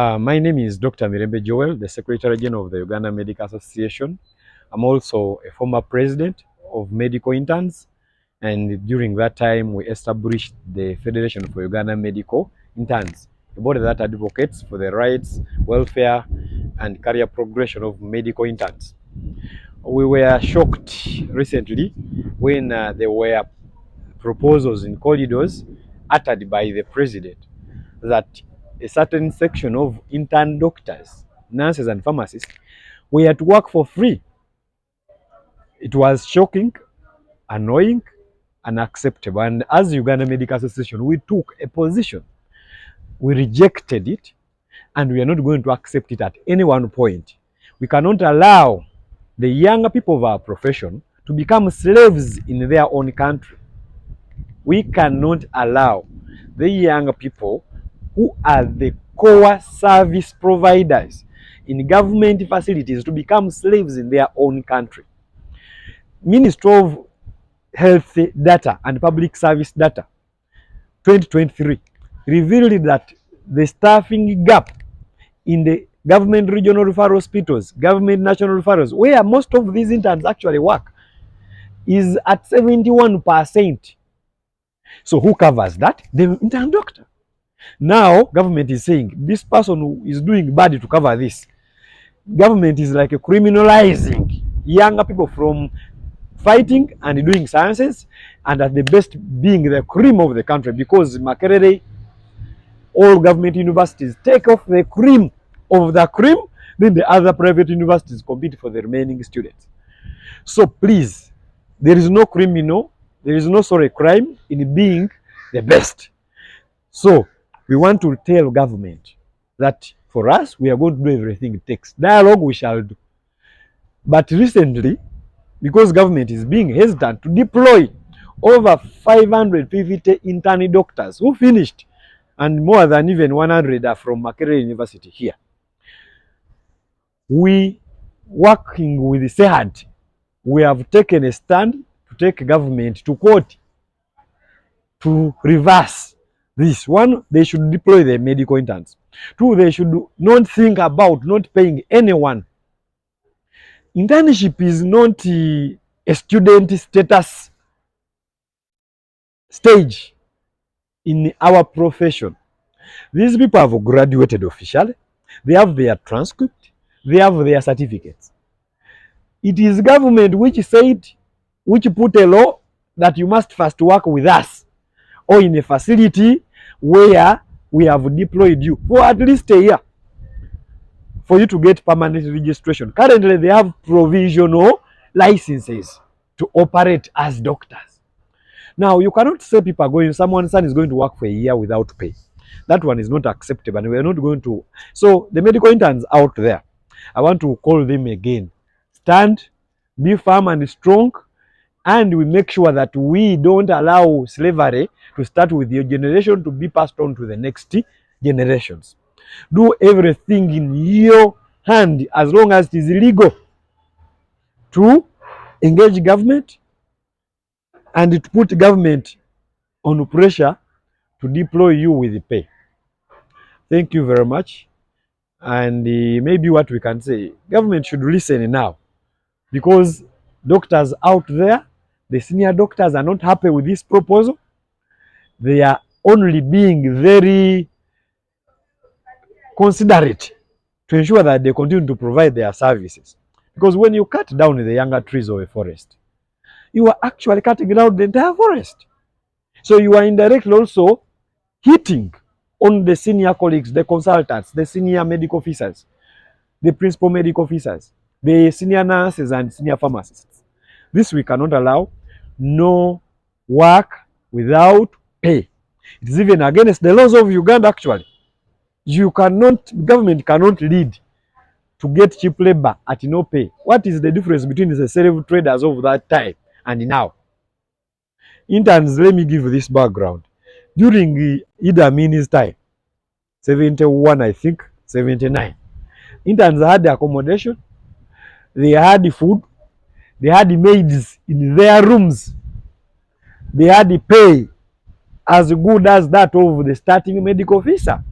My name is Dr. Mirembe Joel, the Secretary General of the Uganda Medical Association. I'm also a former president of Medical Interns, and during that time we established the Federation for Uganda Medical Interns, a body that advocates for the rights, welfare, and career progression of medical interns. We were shocked recently when there were proposals in corridors uttered by the president that a certain section of intern doctors, nurses, and pharmacists were to work for free. It was shocking, annoying, unacceptable. And as Uganda Medical Association, we took a position. We rejected it, and we are not going to accept it at any one point. We cannot allow the younger people of our profession to become slaves in their own country. We cannot allow the young people who are the core service providers in government facilities to become slaves in their own country. Ministry of Health data and Public Service data 2023 revealed that the staffing gap in the government regional referral hospitals, government national referrals, where most of these interns actually work, is at 71%. So who covers that? The intern doctor. Now, government is saying this person who is doing bad to cover this. Government is like criminalizing younger people from fighting and doing sciences, and at the best being the cream of the country, because Makerere, all government universities take off the cream of the cream, then the other private universities compete for the remaining students. So please, there is no criminal, there is no crime in being the best. So we want to tell government that for us, we are going to do everything it takes. Dialogue we shall do. But recently, because government is being hesitant to deploy over 550 intern doctors who finished, and more than even 100 are from Makerere University here. We, working with SEHAD, we have taken a stand to take government to court to reverse this. One, they should deploy the medical interns. Two, they should not think about not paying anyone. Internship is not a student status stage in our profession. These people have graduated officially. They have their transcript. They have their certificates. It is government which put a law that you must first work with us or in a facility where we have deployed you for at least a year for you to get permanent registration. Currently, they have provisional licenses to operate as doctors. Now, you cannot say people are going, someone's son is going to work for a year without pay. That one is not acceptable, and we are not going to. So, the medical interns out there, I want to call them again. Stand, be firm and strong, and we make sure that we don't allow slavery to start with your generation to be passed on to the next generations. Do everything in your hand as long as it is legal to engage government and to put government on pressure to deploy you with pay. Thank you very much. And maybe what we can say, government should listen now, because doctors out there, the senior doctors, are not happy with this proposal. They are only being very considerate to ensure that they continue to provide their services. Because when you cut down the younger trees of a forest, you are actually cutting down the entire forest. So you are indirectly also hitting on the senior colleagues, the consultants, the senior medical officers, the principal medical officers, the senior nurses and senior pharmacists. This we cannot allow. No work without pay. It is even against the laws of Uganda actually. Government cannot lead to get cheap labor at no pay. What is the difference between the slave traders of that time and now? Interns, let me give this background. During Idi Amin's time, 71, I think, 79, interns had accommodation, they had food, they had maids in their rooms, they had pay as good as that of the starting medical officer.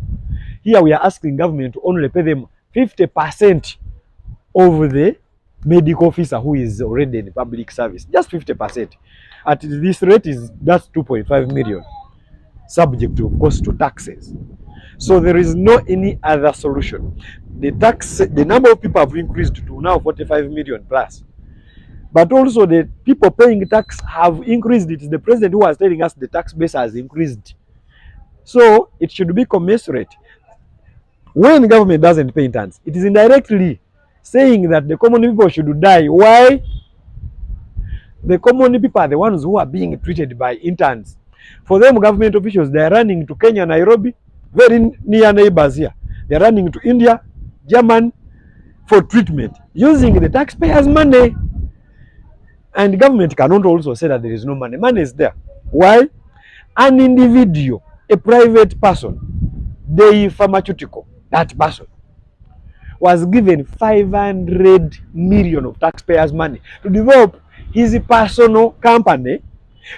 Here we are asking government to only pay them 50% of the medical officer who is already in public service. Just 50%. At this rate is that's 2.5 million, subject to, of course, to taxes. So there is no any other solution. The number of people have increased to now 45 million plus. But also the people paying tax have increased. It is the president who was telling us the tax base has increased. So it should be commensurate. When the government doesn't pay interns, it is indirectly saying that the common people should die. Why? The common people are the ones who are being treated by interns. For them, government officials, they are running to Kenya, Nairobi, very near neighbors here. They are running to India, Germany for treatment using the taxpayers' money. And the government cannot also say that there is no money. Money is there. Why? An individual, a private person, the pharmaceutical, that person was given 500 million of taxpayers' money to develop his personal company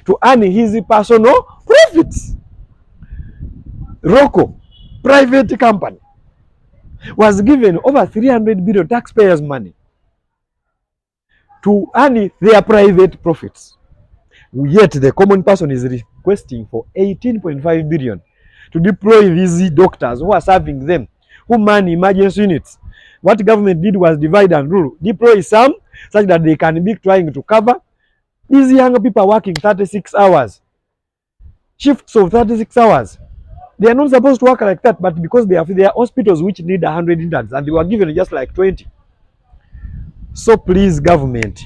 to earn his personal profits. Rocco, private company, was given over 300 billion taxpayers' money to earn their private profits. Yet the common person is requesting for 18.5 billion to deploy these doctors who are serving them, who man emergency units. What the government did was divide and rule. Deploy some such that they can be trying to cover. These young people are working 36 hours, shifts of 36 hours. They are not supposed to work like that, but because they are hospitals which need 100 interns and they were given just like 20. So please, government,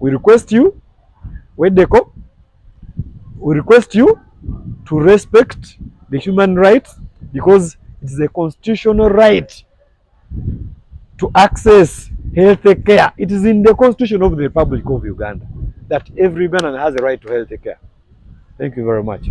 we request you, WEDECO, we request you to respect the human rights, because it is a constitutional right to access health care. It is in the Constitution of the Republic of Uganda that every Ugandan has a right to health care. Thank you very much.